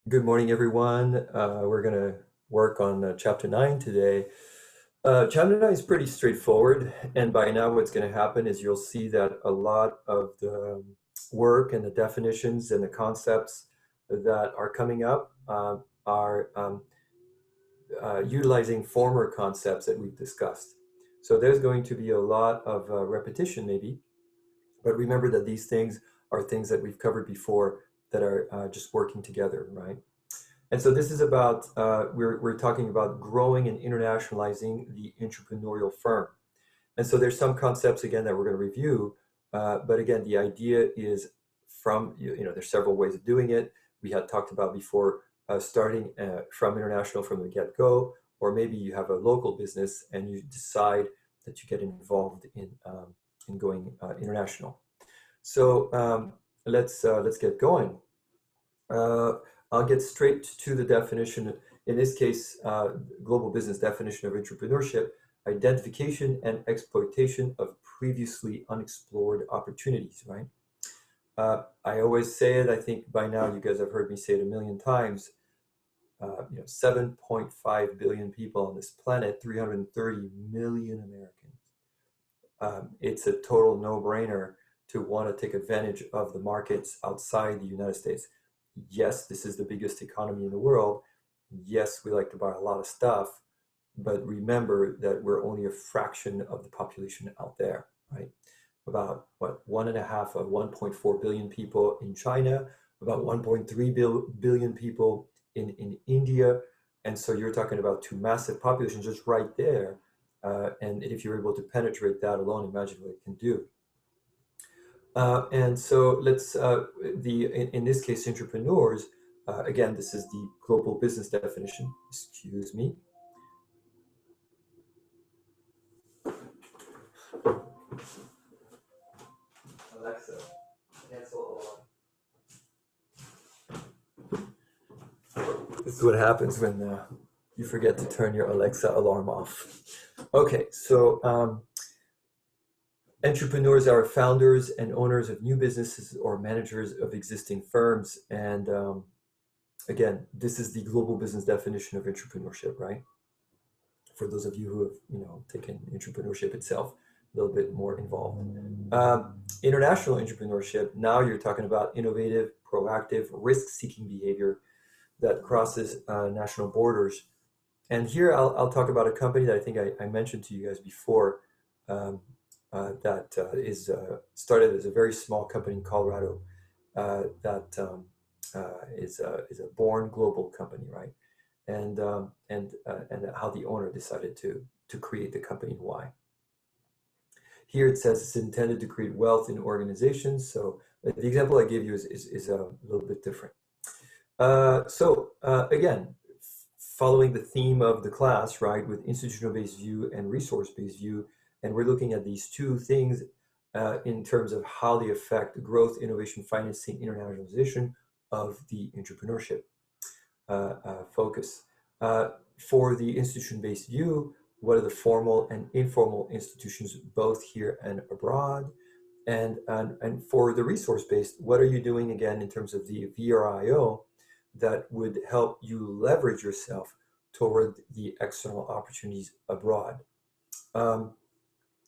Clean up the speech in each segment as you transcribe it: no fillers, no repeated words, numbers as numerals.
Good morning, everyone. We're going to work on Chapter 9 today. Chapter 9 is pretty straightforward, and by now what's going to happen is you'll see that a lot of the work and the definitions and the concepts that are coming up are utilizing former concepts that we've discussed. So there's going to be a lot of repetition maybe, but remember that these things are things that we've covered before that are just working together, right? And so this is about, we're talking about growing and internationalizing the entrepreneurial firm. And so there's some concepts, again, that we're going to review. But again, the idea is there's several ways of doing it. We had talked about before starting from international from the get-go, or maybe you have a local business and you decide that you get involved in going international. So let's get going. I'll get straight to the definition. In this case, global business definition of entrepreneurship: identification and exploitation of previously unexplored opportunities, right? I always say it, I think by now you guys have heard me say it a million times. 7.5 billion people on this planet, 330 million Americans. It's a total no-brainer to want to take advantage of the markets outside the United States. Yes, this is the biggest economy in the world. Yes, we like to buy a lot of stuff, but remember that we're only a fraction of the population out there, right? About what, 1.5 of 1.4 billion people in China, about 1.3 billion people in India. And so you're talking about two massive populations just right there. And if you're able to penetrate that alone, imagine what it can do. And so in this case, entrepreneurs, again, this is the global business definition. Excuse me. Alexa, cancel alarm. This is what happens when you forget to turn your Alexa alarm off. Okay, so entrepreneurs are founders and owners of new businesses or managers of existing firms. And again, this is the global business definition of entrepreneurship, right? For those of you who have, taken entrepreneurship itself a little bit more involved. International entrepreneurship, now you're talking about innovative, proactive, risk-seeking behavior that crosses national borders. And here I'll talk about a company that I think I mentioned to you guys before, that is started as a very small company in Colorado, that is a born global company, right? And how the owner decided to create the company and why. Here it says it's intended to create wealth in organizations. So the example I gave you is a little bit different. Again, following the theme of the class, right, with institutional-based view and resource-based view, and we're looking at these two things in terms of how they affect growth, innovation, financing, internationalization of the entrepreneurship focus. For the institution-based view, what are the formal and informal institutions, both here and abroad? And for the resource-based, what are you doing again in terms of the VRIO that would help you leverage yourself toward the external opportunities abroad?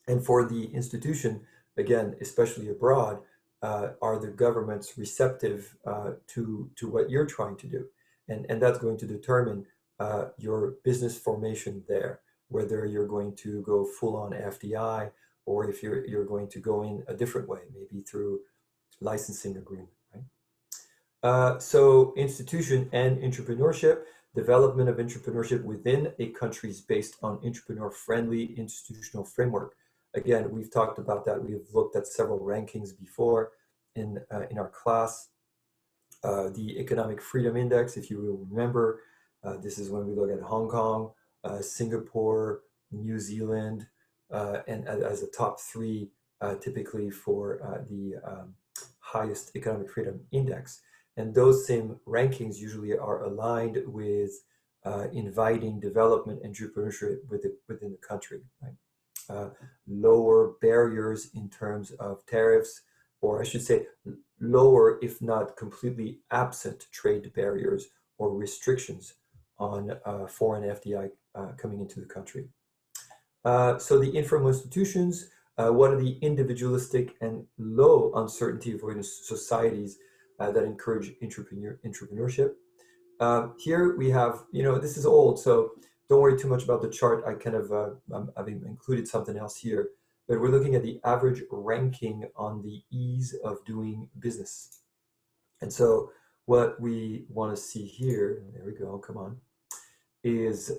And for the institution, again, especially abroad, are the governments receptive to what you're trying to do? And that's going to determine your business formation there, whether you're going to go full on FDI or if you're going to go in a different way, maybe through licensing agreement, right? So institution and entrepreneurship, development of entrepreneurship within a country is based on entrepreneur-friendly institutional framework. Again, we've talked about that. We've looked at several rankings before in our class. The Economic Freedom Index, if you will remember, this is when we look at Hong Kong, Singapore, New Zealand, and as the top three typically for the highest economic freedom index. And those same rankings usually are aligned with inviting development and entrepreneurship within the country, right? Lower barriers in terms of tariffs, or I should say lower, if not completely absent, trade barriers or restrictions on foreign FDI coming into the country. So the informal institutions, what are the individualistic and low uncertainty avoidance societies that encourage entrepreneurship? Here we have, this is old, so don't worry too much about the chart. I've included something else here, but we're looking at the average ranking on the ease of doing business. And so what we want to see here, there we go, come on, is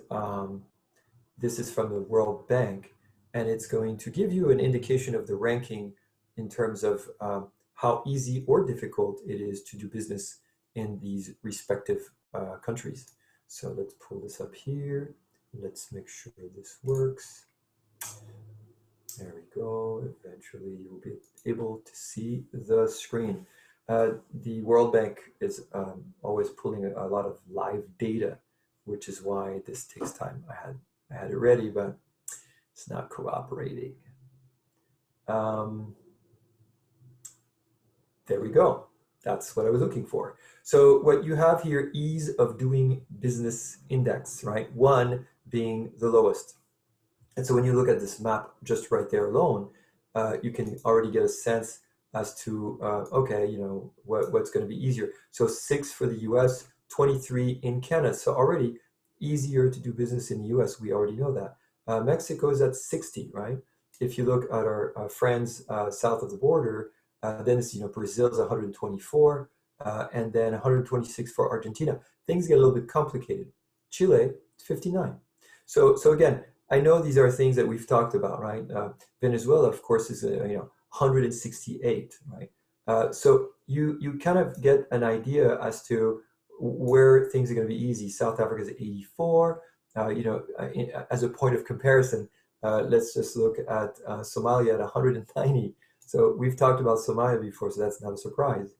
this is from the World Bank, and it's going to give you an indication of the ranking in terms of how easy or difficult it is to do business in these respective countries. So let's pull this up here. Let's make sure this works. There we go. Eventually you'll be able to see the screen. The World Bank is always pulling a lot of live data, which is why this takes time. I had it ready, but it's not cooperating. There we go. That's what I was looking for. So what you have here, ease of doing business index, right? 1 being the lowest. And so when you look at this map just right there alone, you can already get a sense as to, okay, what's going to be easier. So 6 for the US, 23 in Canada. So already easier to do business in the US, we already know that. Mexico is at 60, right? If you look at our friends south of the border, then it's, Brazil is 124, and then 126 for Argentina. Things get a little bit complicated. Chile, 59. So again, I know these are things that we've talked about, right? Venezuela, of course, is 168, right? So you kind of get an idea as to where things are going to be easy. South Africa is 84. As a point of comparison, let's just look at Somalia at 190. So we've talked about Somalia before, so that's not a surprise.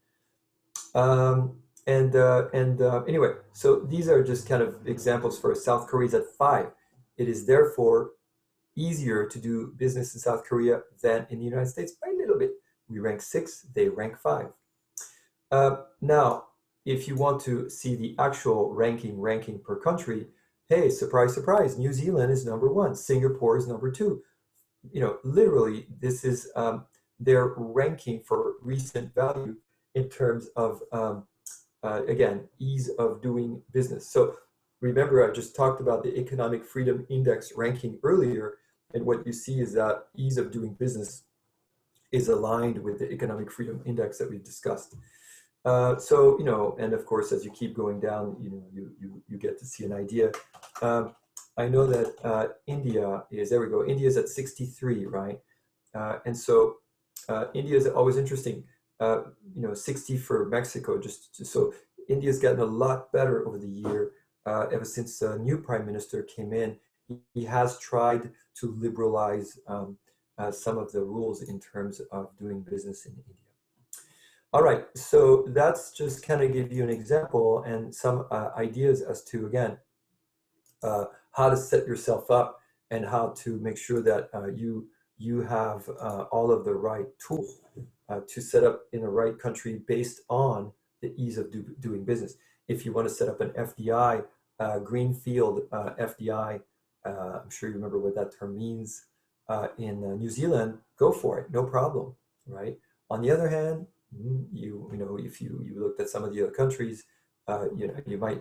Anyway, so these are just kind of examples for South Korea's at 5. It is therefore easier to do business in South Korea than in the United States by a little bit. We rank 6, they rank 5. Now, if you want to see the actual ranking per country, hey, surprise, surprise, New Zealand is number 1, Singapore is number 2. Literally, this is their ranking for recent value in terms of, again, ease of doing business. So remember, I just talked about the Economic Freedom Index ranking earlier, and what you see is that ease of doing business is aligned with the Economic Freedom Index that we've discussed. And of course, as you keep going down, you get to see an idea. I know that India is, there we go, India is at 63, right? And so India is always interesting. 60 for Mexico, just so India's gotten a lot better over the year. Ever since the new prime minister came in, he has tried to liberalize some of the rules in terms of doing business in India. All right, so that's just kind of give you an example and some ideas as to, again, how to set yourself up and how to make sure that you have all of the right tools to set up in the right country based on the ease of doing business. If you want to set up an FDI, greenfield FDI, I'm sure you remember what that term means, in New Zealand, go for it, no problem, right? On the other hand, if you looked at some of the other countries, you might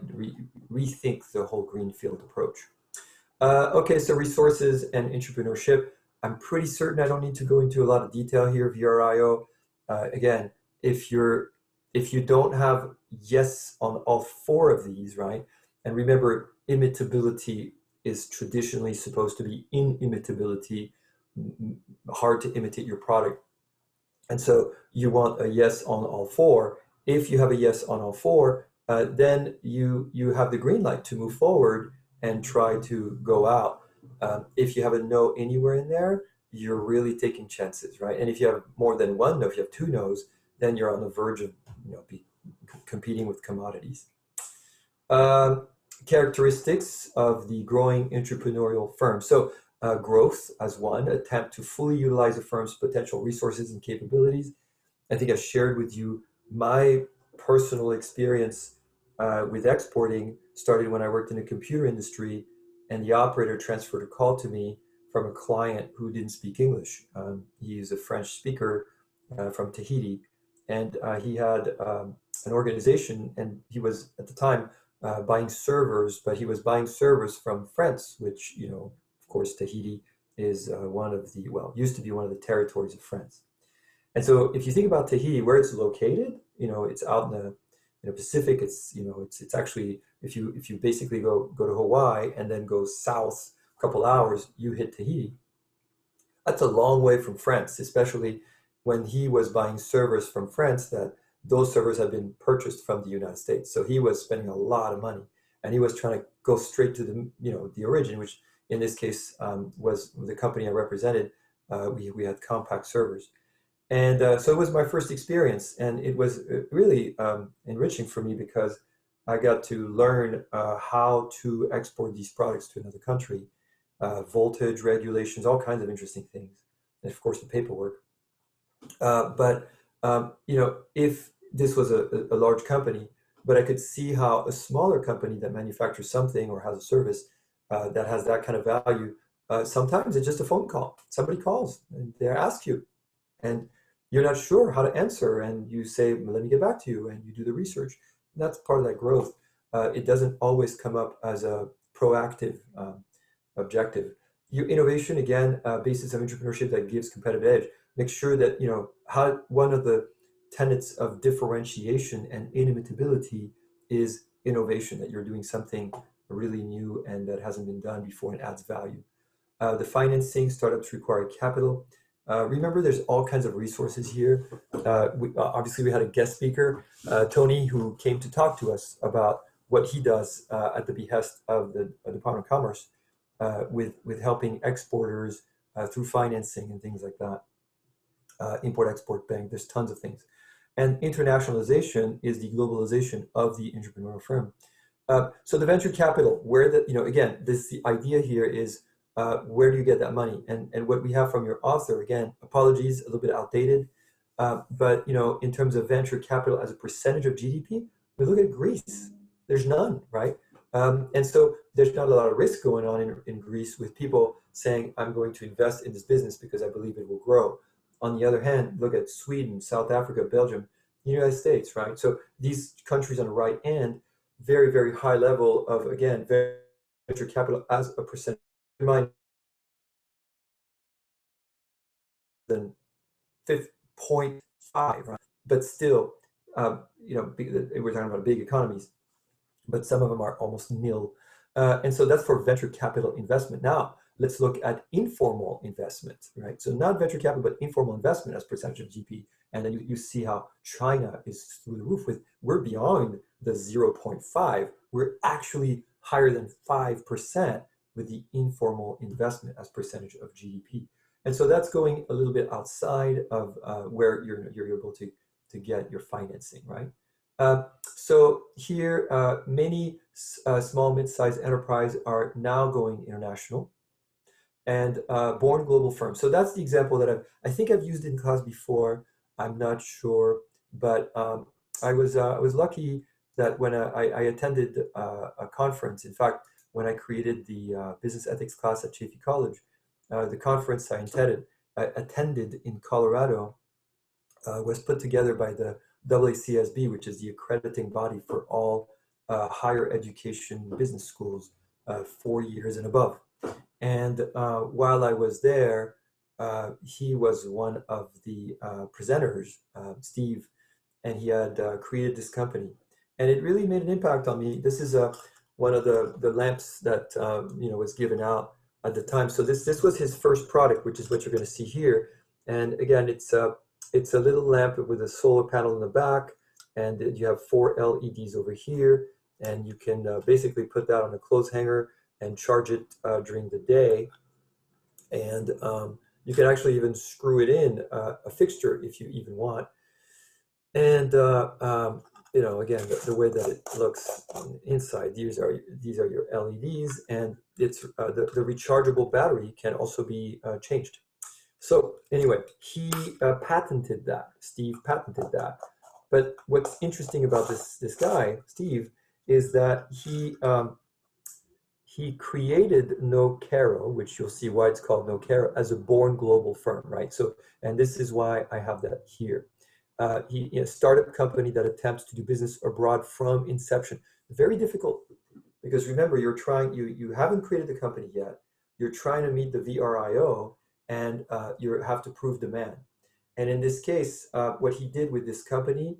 rethink the whole greenfield approach. Okay, so resources and entrepreneurship. I'm pretty certain I don't need to go into a lot of detail here. VRIO, again, if you don't have yes on all 4 of these, right? And remember, imitability is traditionally supposed to be inimitability, hard to imitate your product. And so you want a yes on all 4. If you have a yes on all 4, then you have the green light to move forward and try to go out. If you have a no anywhere in there, you're really taking chances, right? And if you have more than 1 no, if you have 2 no's, then you're on the verge of competing with commodities. Characteristics of the growing entrepreneurial firm. So growth as 1, attempt to fully utilize a firm's potential resources and capabilities. I think I shared with you my personal experience with exporting started when I worked in the computer industry, and the operator transferred a call to me from a client who didn't speak English. He is a French speaker from Tahiti, and he had an organization, and he was at the time buying servers, but he was buying servers from France, which, of course, Tahiti is one of the, well, used to be one of the territories of France. And so if you think about Tahiti, where it's located, it's out in the Pacific. It's actually, if you basically go to Hawaii and then go south a couple hours, you hit Tahiti. That's a long way from France, especially when he was buying servers from France, that those servers had been purchased from the United States. So he was spending a lot of money, and he was trying to go straight to the origin, which in this case was the company I represented. We had compact servers. And so it was my first experience, and it was really enriching for me because I got to learn how to export these products to another country, voltage regulations, all kinds of interesting things, and of course the paperwork. But if this was a large company, but I could see how a smaller company that manufactures something or has a service that has that kind of value, sometimes it's just a phone call. Somebody calls and they ask you, and you're not sure how to answer, and you say, well, let me get back to you, and you do the research. And that's part of that growth. It doesn't always come up as a proactive objective. Your innovation, again, basis of entrepreneurship that gives competitive edge. Make sure that, how one of the tenets of differentiation and inimitability is innovation, that you're doing something really new and that hasn't been done before and adds value. The financing, startups require capital. Remember, there's all kinds of resources here. Obviously, we had a guest speaker, Tony, who came to talk to us about what he does at the behest of the Department of Commerce with helping exporters through financing and things like that. Import-Export Bank, there's tons of things. And internationalization is the globalization of the entrepreneurial firm. So the venture capital, where again, the idea here is where do you get that money? And what we have from your author, again, apologies, a little bit outdated, but in terms of venture capital as a percentage of GDP, we look at Greece. There's none, right? And so there's not a lot of risk going on in Greece with people saying, I'm going to invest in this business because I believe it will grow. On the other hand, look at Sweden, South Africa, Belgium, the United States, right? So these countries on the right end, very, very high level of, again, venture capital as a percentage. Mind than 5.5, right? But still, we're talking about big economies, but some of them are almost nil. And so that's for venture capital investment. Now, let's look at informal investment, right? So not venture capital, but informal investment as percentage of GDP. And then you see how China is through the roof with, we're beyond the 0.5. We're actually higher than 5% with the informal investment as percentage of GDP. And so that's going a little bit outside of where you're able to get your financing, right? So here, many small, mid-sized enterprise are now going international and born global firms. So that's the example that I think I've used in class before. I'm not sure, but I was lucky that when I attended a conference, in fact, when I created the business ethics class at Chaffey College, the conference I attended in Colorado was put together by the AACSB, which is the accrediting body for all higher education business schools, 4 years and above. And while I was there, he was one of the presenters, Steve, and he had created this company. And it really made an impact on me. This is one of the lamps that was given out at the time. So this was his first product, which is what you're going to see here. And again, it's a little lamp with a solar panel in the back, and you have 4 LEDs over here, and you can basically put that on a clothes hanger and charge it during the day. And you can actually even screw it in a fixture if you even want. And again, the way that it looks inside, these are your LEDs, and it's the rechargeable battery can also be changed. So anyway, he patented that. Steve patented that. But what's interesting about this guy, Steve, is that he created Carero, which you'll see why it's called Carero, as a born global firm, right? So, and this is why I have that here. He a startup company that attempts to do business abroad from inception. Very difficult because remember, you haven't created the company yet. You're trying to meet the VRIO, and you have to prove demand. And in this case, what he did with this company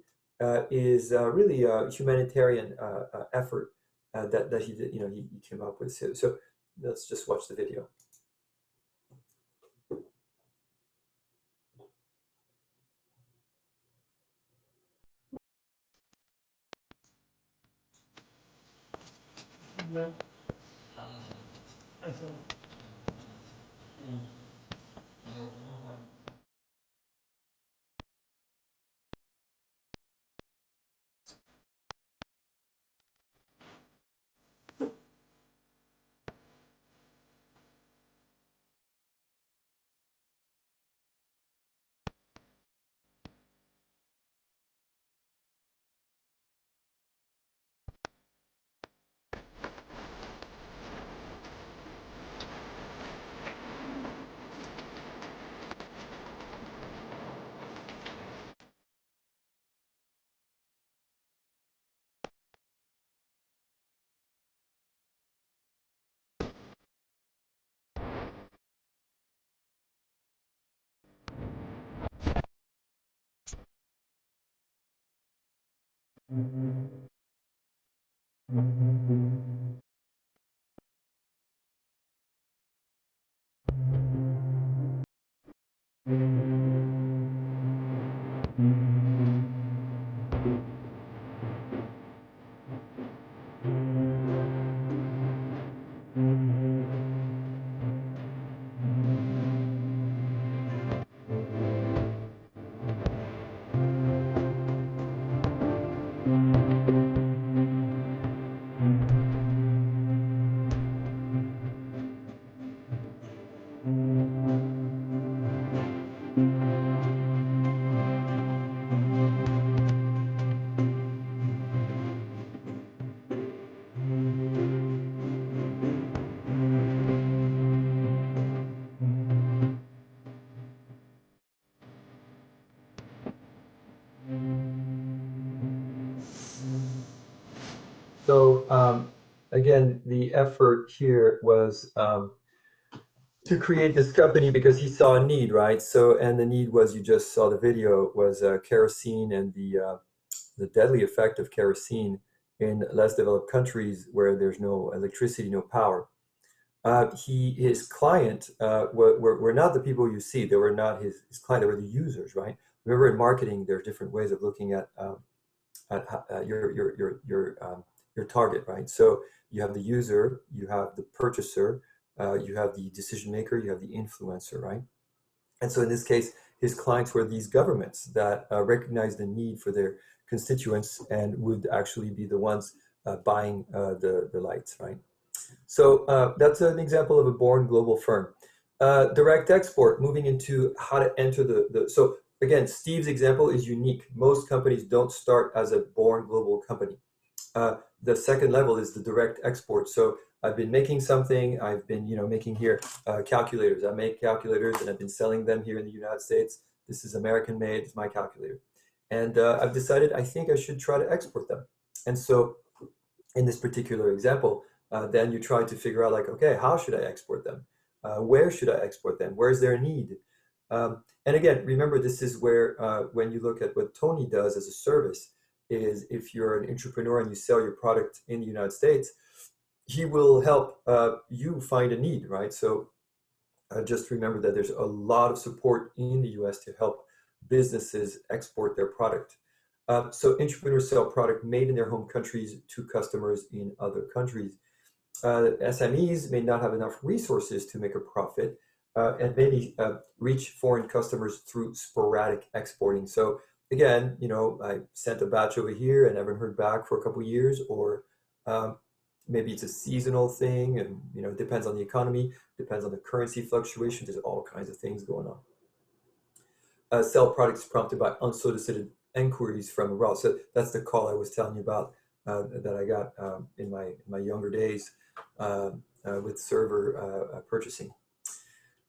is really a humanitarian effort that he did. He came up with. So let's just watch the video. So again, the effort here was to create this company because he saw a need, right? So, and the need was, you just saw the video, was kerosene and the deadly effect of kerosene in less developed countries where there's no electricity, no power. His client were not the people you see. They were not his client. They were the users, right? Remember, in marketing, there are different ways of looking at your target, right? So you have the user, you have the purchaser, you have the decision maker, you have the influencer, right? And so in this case, his clients were these governments that recognized the need for their constituents and would actually be the ones buying the lights, right? So that's an example of a born global firm. Direct export, moving into how to enter so again, Steve's example is unique. Most companies don't start as a born global company. The second level is the direct export. So I've been making something, I've been making here calculators. I make calculators and I've been selling them here in the United States. This is American made, it's my calculator. And I've decided I think I should try to export them. And so in this particular example, then you try to figure out like, okay, how should I export them? Where should I export them? Where is there a need? And again, remember, this is where when you look at what Tony does as a service, is if you're an entrepreneur and you sell your product in the United States, he will help you find a need, right? So just remember that there's a lot of support in the US to help businesses export their product. So entrepreneurs sell product made in their home countries to customers in other countries. SMEs may not have enough resources to make a profit and maybe reach foreign customers through sporadic exporting. So again, I sent a batch over here and haven't heard back for a couple of years, or um, maybe it's a seasonal thing, and it depends on the economy, depends on the currency fluctuation. There's all kinds of things going on. Sell products prompted by unsolicited inquiries from abroad. So that's the call I was telling you about. that I got in my younger days with server purchasing.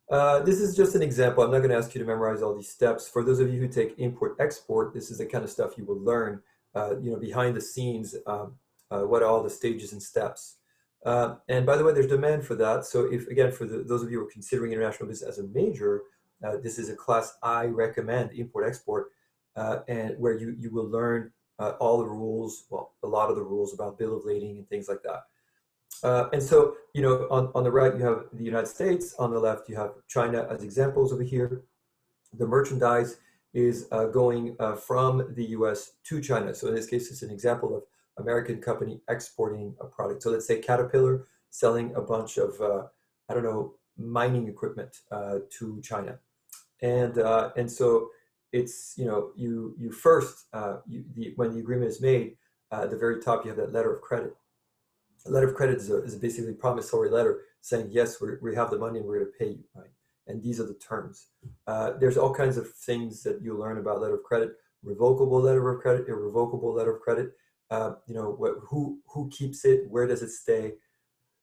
This is just an example. I'm not going to ask you to memorize all these steps. For those of you who take import-export, this is the kind of stuff you will learn, behind the scenes, what are all the stages and steps. And by the way, there's demand for that. So if, again, for those of you who are considering international business as a major, this is a class I recommend, import-export, and where you will learn all the rules, well, a lot of the rules about bill of lading and things like that. And so, on the right, you have the United States. On the left, you have China as examples over here. The merchandise is going from the US to China. So in this case, it's an example of American company exporting a product. So let's say Caterpillar selling a bunch of, I don't know, mining equipment to China. And so it's, you first, when the agreement is made, at the very top, you have that letter of credit. A letter of credit is basically a promissory letter saying, yes, we have the money and we're going to pay you, right? And these are the terms. There's all kinds of things that you learn about letter of credit: revocable letter of credit, irrevocable letter of credit. Who keeps it? Where does it stay?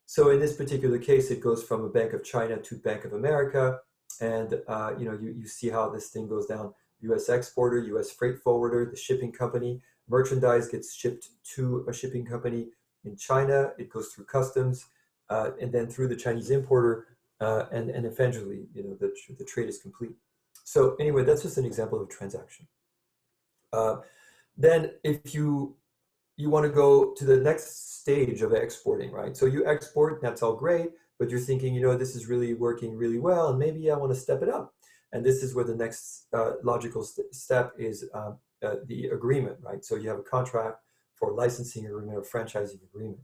So in this particular case, it goes from a Bank of China to Bank of America, and you see how this thing goes down: U.S. exporter, U.S. freight forwarder, the shipping company. Merchandise gets shipped to a shipping company in China. It goes through customs, and then through the Chinese importer, and eventually, the trade is complete. So anyway, that's just an example of a transaction. Then, if you want to go to the next stage of exporting, right? So you export, that's all great, but you're thinking, this is really working really well, and maybe I want to step it up. And this is where the next logical step is the agreement, right? So you have a contract for licensing agreement or franchising agreement.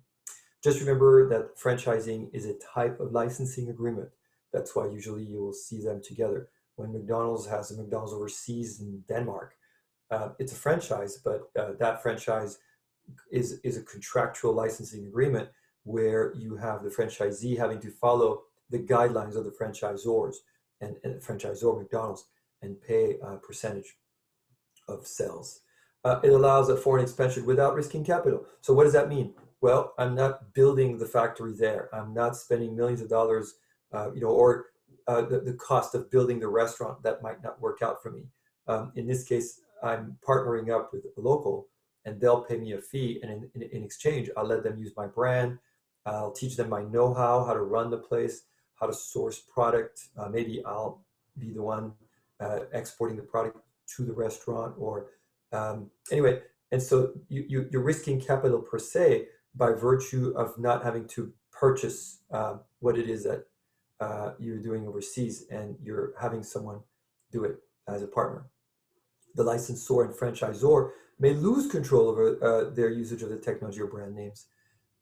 Just remember that franchising is a type of licensing agreement. That's why usually you will see them together. When McDonald's has a McDonald's overseas in Denmark, it's a franchise, but that franchise is a contractual licensing agreement where you have the franchisee having to follow the guidelines of the franchisors and the franchisor, McDonald's, and pay a percentage of sales. It allows a foreign expansion without risking capital. So what does that mean? Well, I'm not building the factory there. I'm not spending millions of dollars, or the cost of building the restaurant. That might not work out for me. In this case, I'm partnering up with a local, and they'll pay me a fee. And in exchange, I'll let them use my brand. I'll teach them my know-how, how to run the place, how to source product. Maybe I'll be the one exporting the product to the restaurant, or anyway. And so you're risking capital per se by virtue of not having to purchase what it is that you're doing overseas, and you're having someone do it as a partner. The licensor and franchisor may lose control over their usage of the technology or brand names.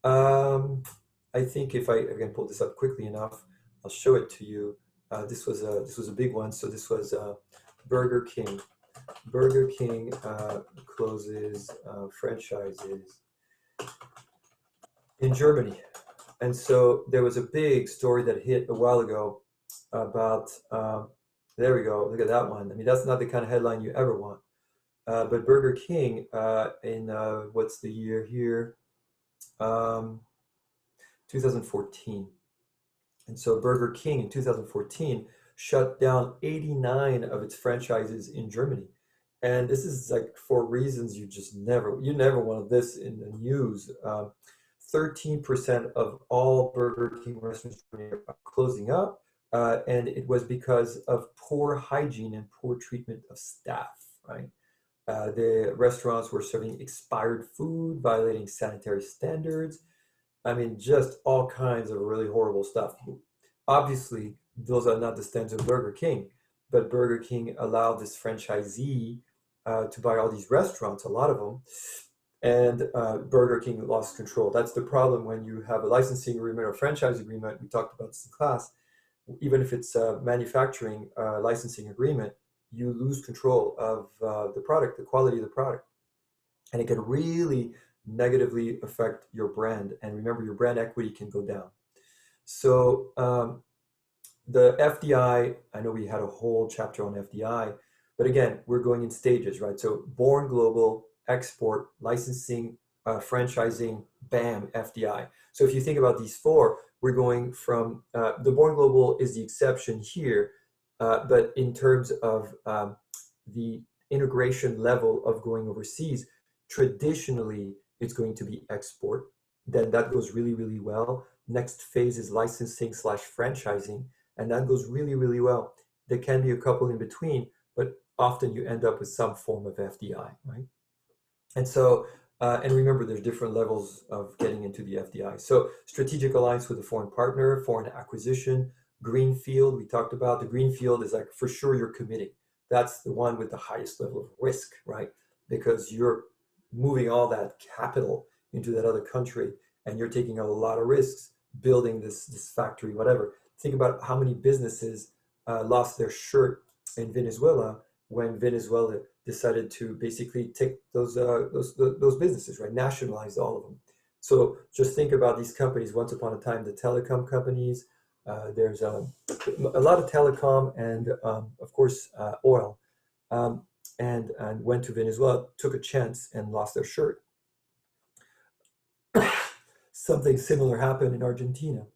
I think if I can pull this up quickly enough, I'll show it to you. This was a big one. So this was Burger King. Burger King closes franchises in Germany. And so there was a big story that hit a while ago about, there we go, look at that one. I mean, that's not the kind of headline you ever want. But Burger King in, what's the year here? 2014. And so Burger King in 2014 shut down 89 of its franchises in Germany. And this is like for reasons you never wanted this in the news. 13% of all Burger King restaurants are closing up, and it was because of poor hygiene and poor treatment of staff, right? The restaurants were serving expired food, violating sanitary standards. I mean, just all kinds of really horrible stuff. Obviously, those are not the standards of Burger King, but Burger King allowed this franchisee to buy all these restaurants, a lot of them, and Burger King lost control. That's the problem when you have a licensing agreement or franchise agreement. We talked about this in class. Even if it's a manufacturing licensing agreement, you lose control of the product, the quality of the product. And it can really negatively affect your brand. And remember, your brand equity can go down. So the FDI, I know we had a whole chapter on FDI, but again, we're going in stages, right? So born global, export, licensing franchising, bam, FDI. So if you think about these four, we're going from the Born Global is the exception here, but in terms of the integration level of going overseas, traditionally it's going to be export. Then that goes really, really well. Next phase is licensing slash franchising, and that goes really, really well. There can be a couple in between, but often you end up with some form of FDI, right? And so, and remember, there's different levels of getting into the FDI. So, strategic alliance with a foreign partner, foreign acquisition, greenfield. We talked about the greenfield is like for sure you're committing. That's the one with the highest level of risk, right? Because you're moving all that capital into that other country, and you're taking a lot of risks building this factory, whatever. Think about how many businesses lost their shirt in Venezuela when Venezuela decided to basically take those businesses, right? Nationalize all of them. So just think about these companies. Once upon a time, the telecom companies. There's a lot of telecom and of course oil, and went to Venezuela, took a chance, and lost their shirt. Something similar happened in Argentina.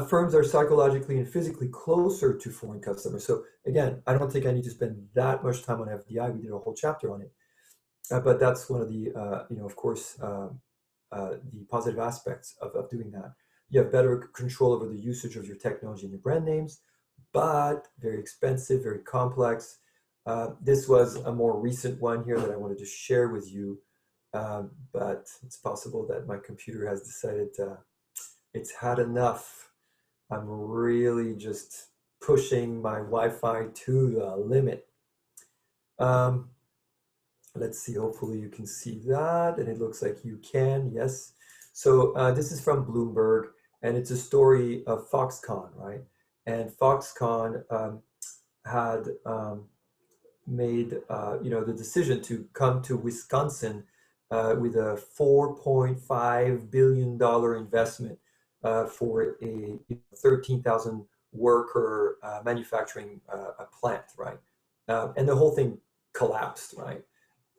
Firms are psychologically and physically closer to foreign customers. So again, I don't think I need to spend that much time on FDI. We did a whole chapter on it, but that's one of the, of course, the positive aspects of doing that. You have better control over the usage of your technology and your brand names, but very expensive, very complex. This was a more recent one here that I wanted to share with you, but it's possible that my computer has decided it's had enough. I'm really just pushing my Wi-Fi to the limit. Let's see, hopefully you can see that, and it looks like you can, yes. So this is from Bloomberg, and it's a story of Foxconn, right? And Foxconn had made the decision to come to Wisconsin with a $4.5 billion investment for a 13,000 worker manufacturing plant, right? And the whole thing collapsed, right?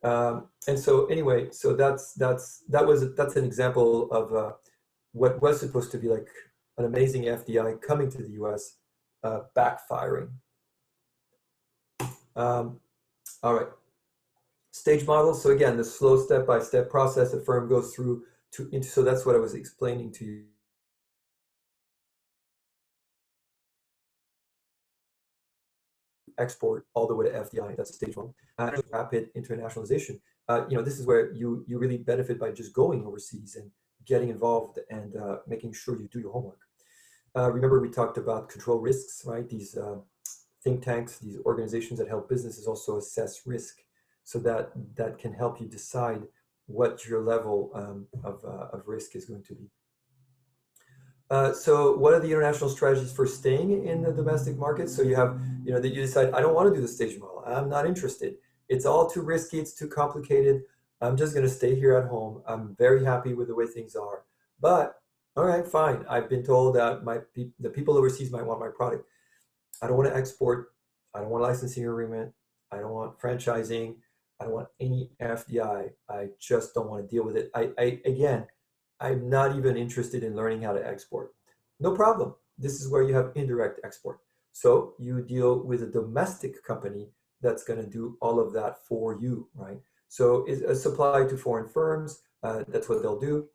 And so anyway, so that's an example of what was supposed to be like an amazing FDI coming to the U.S. Backfiring. All right, stage model. So again, the slow step-by-step process a firm goes through so that's what I was explaining to you. Export all the way to FDI. That's a stage one. Rapid internationalization. This is where you really benefit by just going overseas and getting involved and making sure you do your homework. Remember, we talked about control risks, right? These think tanks, these organizations that help businesses also assess risk, so that can help you decide what your level of risk is going to be. So what are the international strategies for staying in the domestic market? So you have, that you decide, I don't want to do the stage model. I'm not interested. It's all too risky. It's too complicated. I'm just going to stay here at home. I'm very happy with the way things are. But all right, fine. I've been told that the people overseas might want my product. I don't want to export. I don't want a licensing agreement. I don't want franchising. I don't want any FDI. I just don't want to deal with it. Again, I'm not even interested in learning how to export. No problem. This is where you have indirect export. So you deal with a domestic company that's going to do all of that for you, right? So it's a supply to foreign firms. That's what they'll do.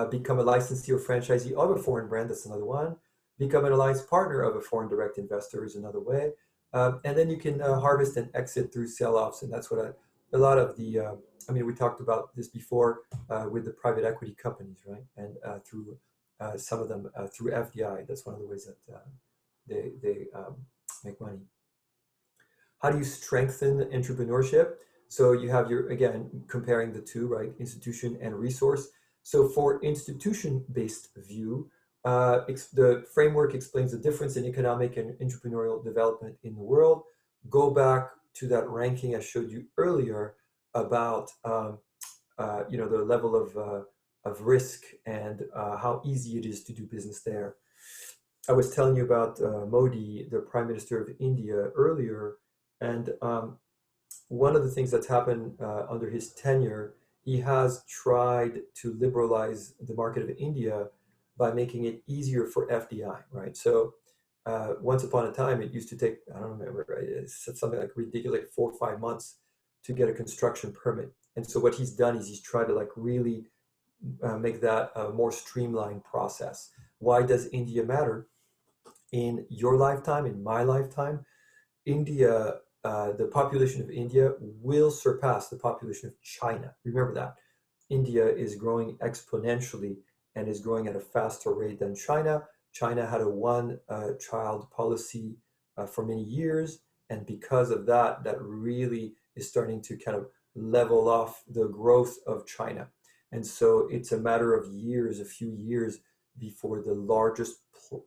Become a licensee or franchisee of a foreign brand. That's another one. Become an alliance partner of a foreign direct investor is another way. And then you can harvest and exit through sell-offs. And that's what a lot of the, we talked about this before with the private equity companies, right? And through some of them through FDI. That's one of the ways that they make money. How do you strengthen entrepreneurship? So you have again, comparing the two, right? Institution and resource. So for institution-based view, the framework explains the difference in economic and entrepreneurial development in the world. Go back to that ranking I showed you earlier about the level of risk and how easy it is to do business there. I was telling you about Modi, the Prime Minister of India, earlier, and one of the things that's happened under his tenure he has tried to liberalize the market of India by making it easier for FDI, right? So once upon a time, it used to take, I don't remember, right? It's something like ridiculous, like 4 or 5 months to get a construction permit. And so what he's done is he's tried to like really make that a more streamlined process. Why does India matter? In your lifetime, in my lifetime, India, the population of India will surpass the population of China. Remember that. India is growing exponentially and is growing at a faster rate than China. China had a one-child policy for many years, and because of that, that really is starting to kind of level off the growth of China. And so it's a matter of years, a few years, before the largest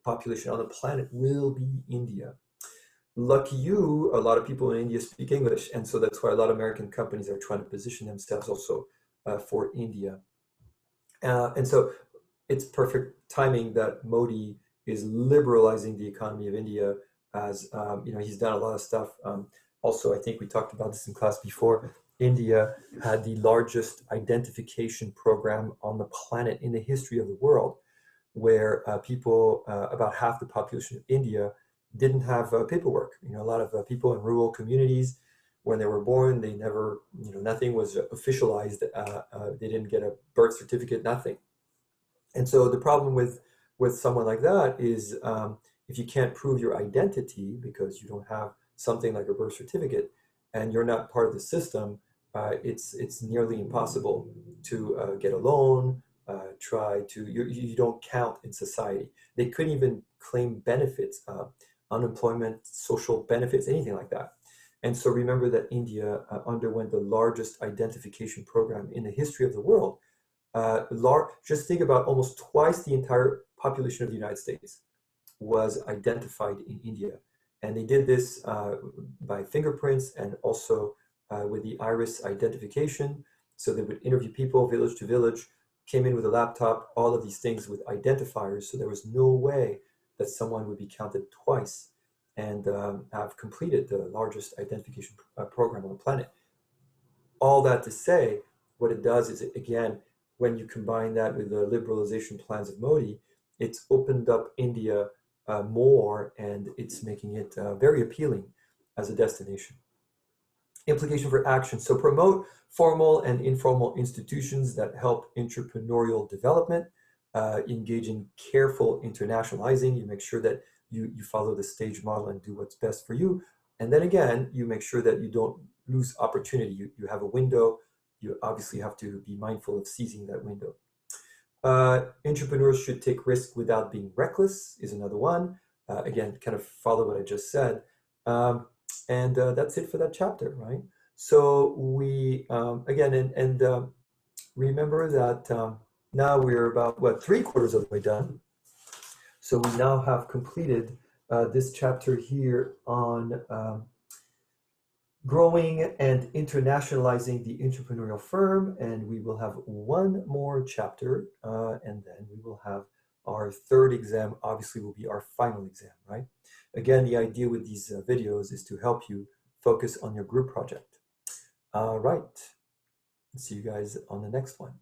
population on the planet will be India. Lucky you, a lot of people in India speak English, and so that's why a lot of American companies are trying to position themselves also for India. And so it's perfect timing that Modi is liberalizing the economy of India as, he's done a lot of stuff. Also, I think we talked about this in class before. India had the largest identification program on the planet in the history of the world, where people, about half the population of India, didn't have paperwork. A lot of people in rural communities, when they were born, they never, nothing was officialized. They didn't get a birth certificate, nothing. And so the problem with someone like that is if you can't prove your identity because you don't have something like a birth certificate and you're not part of the system, it's nearly impossible to get a loan, you don't count in society. They couldn't even claim benefits, unemployment, social benefits, anything like that. And so remember that India underwent the largest identification program in the history of the world. Just think about almost twice the entire population of the United States was identified in India. And they did this by fingerprints and also with the iris identification. So they would interview people village to village, came in with a laptop, all of these things with identifiers. So there was no way that someone would be counted twice and have completed the largest identification program on the planet. All that to say, what it does is, again, when you combine that with the liberalization plans of Modi, it's opened up India more, and it's making it very appealing as a destination. Implication for action. So promote formal and informal institutions that help entrepreneurial development, engage in careful internationalizing. You make sure that you follow the stage model and do what's best for you. And then again, you make sure that you don't lose opportunity. You have a window. You obviously have to be mindful of seizing that window. Entrepreneurs should take risk without being reckless is another one. Again, kind of follow what I just said. And that's it for that chapter, right? So we, again, remember that now we're about, 3/4 of the way done. So we now have completed this chapter here on growing and internationalizing the entrepreneurial firm, and we will have one more chapter, and then we will have our third exam. Obviously will be our final exam, right? Again, the idea with these videos is to help you focus on your group project. All right, see you guys on the next one.